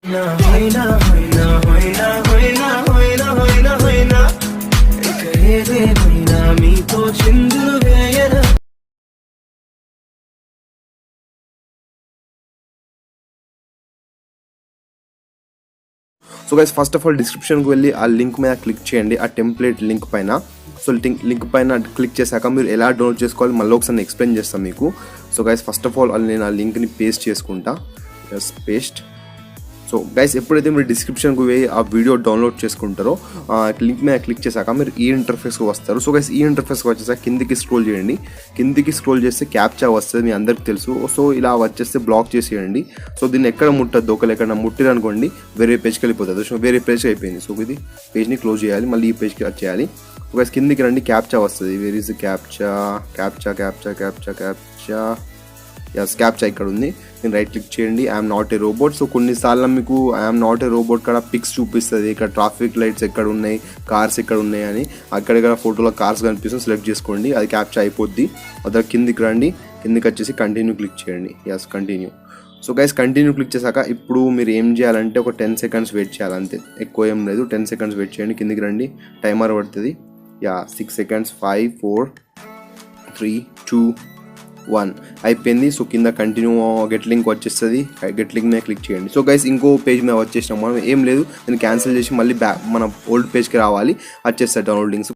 So guys first of all డిస్క్రిప్షన్కి వెళ్ళి ఆ లింక్ మీద క్లిక్ చేయండి, ఆ టెంప్లెట్ లింక్ పైన. సో లింక్ పైన క్లిక్ చేశాక మీరు ఎలా డౌన్లోడ్ చేసుకోవాలి మళ్ళీ ఒకసారి ఎక్స్ప్లెయిన్ చేస్తాను మీకు. So guys first of all నేను ఆ లింక్ని పేస్ట్ చేసుకుంటా. పేస్ట్. సో గైస్ ఎప్పుడైతే మీరు డిస్క్రిప్షన్కి పోయి ఆ వీడియో డౌన్లోడ్ చేసుకుంటారో లింక్ మీద క్లిక్ చేశాక మీరు ఈ ఇంటర్ఫేస్కి వస్తారు. సో గైస్ ఈ ఇంటర్ఫేస్కి వచ్చేసాక కిందికి స్క్రోల్ చేయండి. కిందికి స్క్రోల్ చేస్తే క్యాప్చా వస్తుంది, మీ అందరికి తెలుసు. సో ఇలా వచ్చేస్తే బ్లాక్ చేసేయండి. సో దీన్ని ఎక్కడ ముట్టద్దు, ఒకళ్ళు ఎక్కడ ముట్టిరనుకోండి వేరే పేజ్కి వెళ్ళిపోతుంది. సో వేరే పేజ్కి అయిపోయింది. సో ఇది పేజ్ని క్లోజ్ చేయాలి, మళ్ళీ ఈ పేజ్కి వచ్చేయాలి. ఒక కిందికి రండి, క్యాప్చా వస్తుంది. Where is captcha captcha captcha captcha captcha yes captcha ఇక్కడ ఉంది. నేను రైట్ క్లిక్ చేయండి, I'm not a robot. So కొన్నిసార్లు మీకు ఐఎమ్ నాట్ ఏ రోబోట్ కూడా పిక్స్ చూపిస్తుంది, ఇక్కడ ట్రాఫిక్ లైట్స్ ఎక్కడ ఉన్నాయి, కార్స్ ఎక్కడ ఉన్నాయి అని. అక్కడిక్కడ ఫోటోలో కార్స్ కనిపిస్తుంది, సెలెక్ట్ చేసుకోండి, అది క్యాప్చా అయిపోద్ది. అదే కిందికి రండి, కిందికి వచ్చేసి కంటిన్యూ క్లిక్ చేయండి. Yes continue. So guys continue click చేశాక ఇప్పుడు మీరు ఏం చేయాలంటే ఒక 10 seconds వెయిట్ చేయాలి, అంతే, ఎక్కువ ఏం లేదు. 10 seconds వెయిట్ చేయండి. కిందికి రండి, టైమర్ పడుతుంది. 6 seconds 5 4 3 2 1 అయిపోయింది. సో కింద కంటిన్యూ గెట్ లింక్ వచ్చేస్తుంది, గెట్ లింక్ మీద క్లిక్ చేయండి. సో గైస్ ఇంకో పేజ్ మీద వచ్చేసినాం మనం, ఏం లేదు, నేను క్యాన్సిల్ చేసి మళ్ళీ మన ఓల్డ్ పేజ్కి రావాలి, వచ్చేస్తుంది డౌన్లోడింగ్స్.